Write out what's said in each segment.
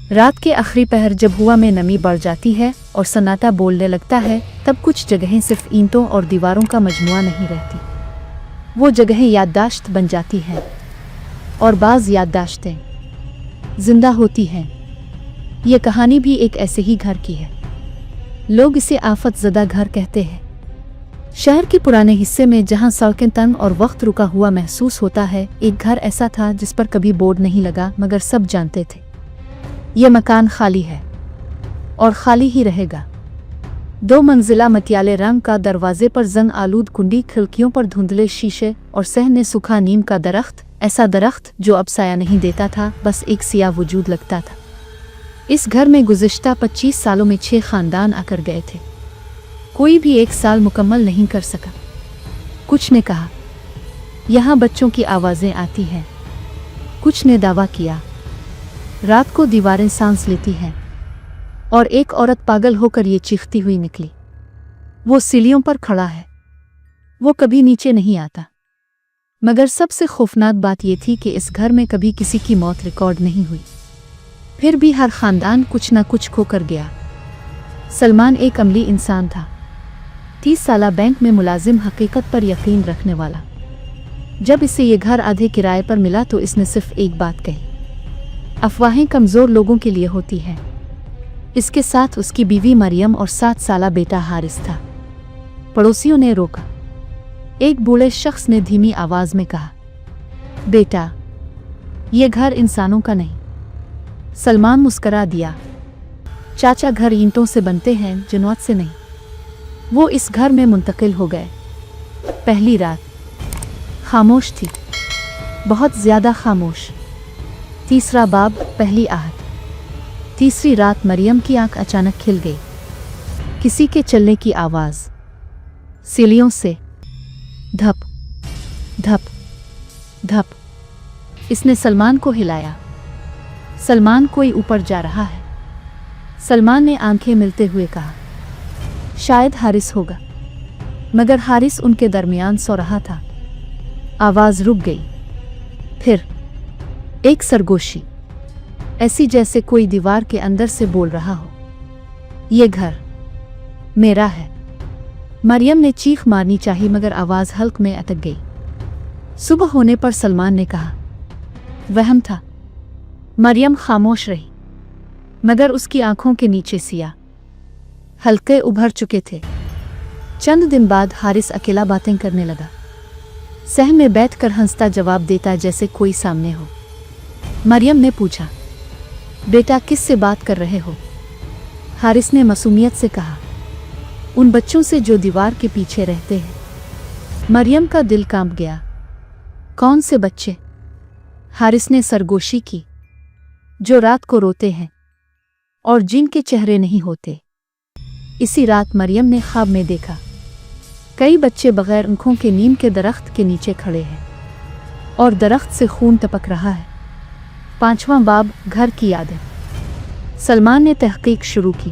रात के आखिरी पहर जब हवा में नमी बढ़ जाती है और सन्नाटा बोलने लगता है, तब कुछ जगहें सिर्फ ईंटों और दीवारों का मजमुआ नहीं रहती, वो जगहें याददाश्त बन जाती हैं, और बाज़ याददाश्तें जिंदा होती हैं। ये कहानी भी एक ऐसे ही घर की है। लोग इसे आफत ज़दा घर कहते हैं। शहर के पुराने हिस्से में जहां सड़कें तंग और वक्त रुका हुआ महसूस होता है, एक घर ऐसा था जिस पर कभी बोर्ड नहीं लगा, मगर सब जानते थे ये मकान खाली है और खाली ही रहेगा। 2 मंजिला मटियाले रंग का, दरवाजे पर जंग आलूद कुंडी, खिड़कियों पर धुंधले शीशे और सहने सूखा नीम का दरख्त, ऐसा दरख्त जो अब साया नहीं देता था, बस एक सिया वजूद लगता था। इस घर में गुज़िश्ता 25 सालों में 6 खानदान आकर गए थे। कोई भी 1 साल मुकम्मल नहीं कर सका। कुछ ने कहा यहाँ बच्चों की आवाज़ें आती हैं, कुछ ने दावा किया रात को दीवारें सांस लेती हैं, और एक औरत पागल होकर ये चीखती हुई निकली। वो सीढ़ियों पर खड़ा है, वो कभी नीचे नहीं आता। मगर सबसे खौफनाक बात ये थी कि इस घर में कभी किसी की मौत रिकॉर्ड नहीं हुई। फिर भी हर खानदान कुछ ना कुछ खोकर गया। सलमान एक अमली इंसान था, 30 साला बैंक में मुलाजिम, हकीकत पर यकीन रखने वाला। जब इसे ये घर आधे किराए पर मिला तो इसने सिर्फ एक बात कही, अफवाहें कमज़ोर लोगों के लिए होती हैं। इसके साथ उसकी बीवी मरियम और 7 साला बेटा हारिस था। पड़ोसियों ने रोका। एक बूढ़े शख्स ने धीमी आवाज़ में कहा, बेटा, ये घर इंसानों का नहीं। सलमान मुस्करा दिया, चाचा, घर ईंटों से बनते हैं, जन्नत से नहीं। वो इस घर में मुंतकिल हो गए। पहली रात खामोश थी, बहुत ज़्यादा खामोश। तीसरा बाब, पहली आहट। तीसरी रात मरियम की आंख अचानक खिल गई। किसी के चलने की आवाज़, सीढ़ियों से धप धप धप। इसने सलमान को हिलाया। सलमान, कोई ऊपर जा रहा है। सलमान ने आंखें मिलते हुए कहा, शायद हारिस होगा। मगर हारिस उनके दरमियान सो रहा था। आवाज़ रुक गई। फिर एक सरगोशी, ऐसी जैसे कोई दीवार के अंदर से बोल रहा हो, ये घर मेरा है। मरियम ने चीख मारनी चाही, मगर आवाज़ हल्क में अटक गई। सुबह होने पर सलमान ने कहा, वहम था। मरियम खामोश रही, मगर उसकी आंखों के नीचे सिया हल्के उभर चुके थे। चंद दिन बाद हारिस अकेला बातें करने लगा। सहन में बैठकर हंसता जवाब देता जैसे कोई सामने हो। मरियम ने पूछा, बेटा, किससे बात कर रहे हो? हारिस ने मासूमियत से कहा, उन बच्चों से जो दीवार के पीछे रहते हैं। मरियम का दिल कांप गया। कौन से बच्चे? हारिस ने सरगोशी की, जो रात को रोते हैं और जिनके चेहरे नहीं होते। इसी रात मरियम ने ख्वाब में देखा, कई बच्चे बगैर आंखों के नीम के दरख्त के नीचे खड़े हैं और दरख्त से खून टपक रहा है। 5वां बाब, घर की यादें। सलमान ने तहकीक शुरू की।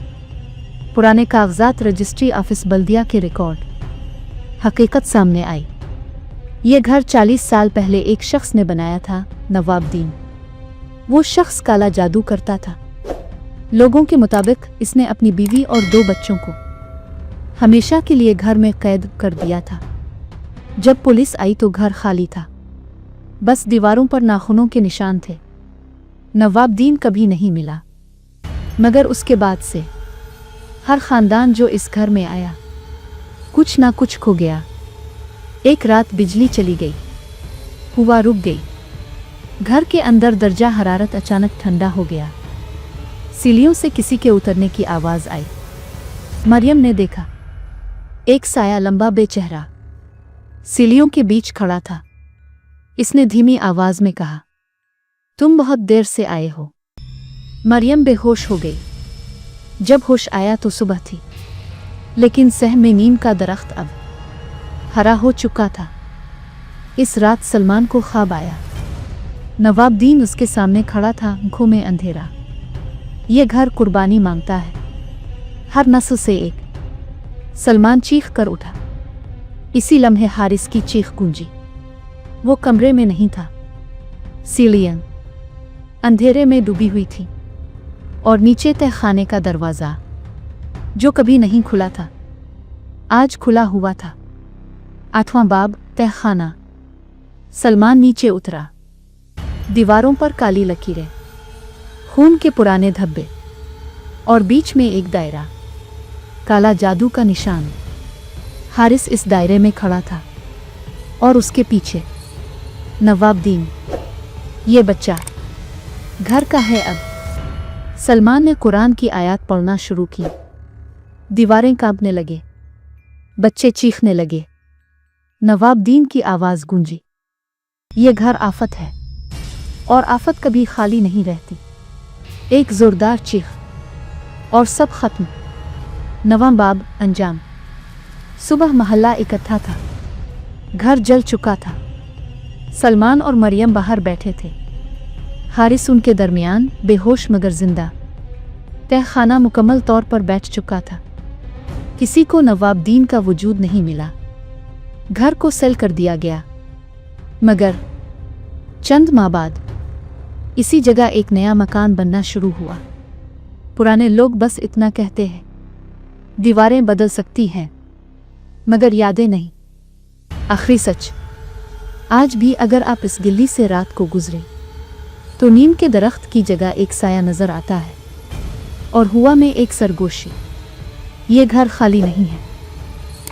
पुराने कागजात, रजिस्ट्री ऑफिस, बल्दिया के रिकॉर्ड। हकीकत सामने आई। ये घर 40 साल पहले एक शख्स ने बनाया था, नवाबुद्दीन। वो शख्स काला जादू करता था। लोगों के मुताबिक इसने अपनी बीवी और 2 बच्चों को हमेशा के लिए घर में कैद कर दिया था। जब पुलिस आई तो घर खाली था, बस दीवारों पर नाखूनों के निशान थे। नवाबुद्दीन कभी नहीं मिला, मगर उसके बाद से हर खानदान जो इस घर में आया, कुछ ना कुछ खो गया। एक रात बिजली चली गई, हवा रुक गई। घर के अंदर दर्जा हरारत अचानक ठंडा हो गया। सीढ़ियों से किसी के उतरने की आवाज़ आई। मरियम ने देखा, एक साया, लंबा, बेचेहरा, सीढ़ियों के बीच खड़ा था। इसने धीमी आवाज़ में कहा, तुम बहुत देर से आए हो। मरियम बेहोश हो गई। जब होश आया तो सुबह थी, लेकिन सह में नीम का दरख्त अब हरा हो चुका था। इस रात सलमान को ख्वाब आया। नवाबुद्दीन उसके सामने खड़ा था, आंखों में अंधेरा। ये घर कुर्बानी मांगता है, हर नस्ल से एक। सलमान चीख कर उठा। इसी लम्हे हारिस की चीख गूंजी। वो कमरे में नहीं था। सीढ़ियां अंधेरे में डूबी हुई थी। और नीचे तह खाने का दरवाज़ा जो कभी नहीं खुला था आज खुला हुआ था। 8वां बाब, तह खाना। सलमान नीचे उतरा। दीवारों पर काली लकीरें, खून के पुराने धब्बे और बीच में एक दायरा, काला जादू का निशान। हारिस इस दायरे में खड़ा था और उसके पीछे नवाबदीन। ये बच्चा घर का है अब। सलमान ने कुरान की आयत पढ़ना शुरू की। दीवारें कांपने लगे, बच्चे चीखने लगे। नवाबदीन की आवाज़ गूंजी, ये घर आफत है और आफत कभी खाली नहीं रहती। एक जोरदार चीख और सब खत्म। 9वां बाब, अंजाम। सुबह महल्ला इकट्ठा था, घर जल चुका था। सलमान और मरियम बाहर बैठे थे, हारिस उनके दरमियान बेहोश मगर जिंदा। तह खाना मुकम्मल तौर पर बैठ चुका था। किसी को नवाबदीन का वजूद नहीं मिला। घर को सेल कर दिया गया। मगर चंद माह बाद इसी जगह एक नया मकान बनना शुरू हुआ। पुराने लोग बस इतना कहते हैं, दीवारें बदल सकती हैं मगर यादें नहीं। आखिरी सच, आज भी अगर आप इस गली से रात को गुजरे तो नीम के दरख्त की जगह एक साया नजर आता है और हुआ में एक सरगोशी। ये घर खाली नहीं है,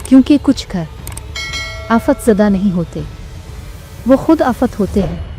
क्योंकि कुछ घर आफत ज़दा नहीं होते, वो खुद आफत होते हैं।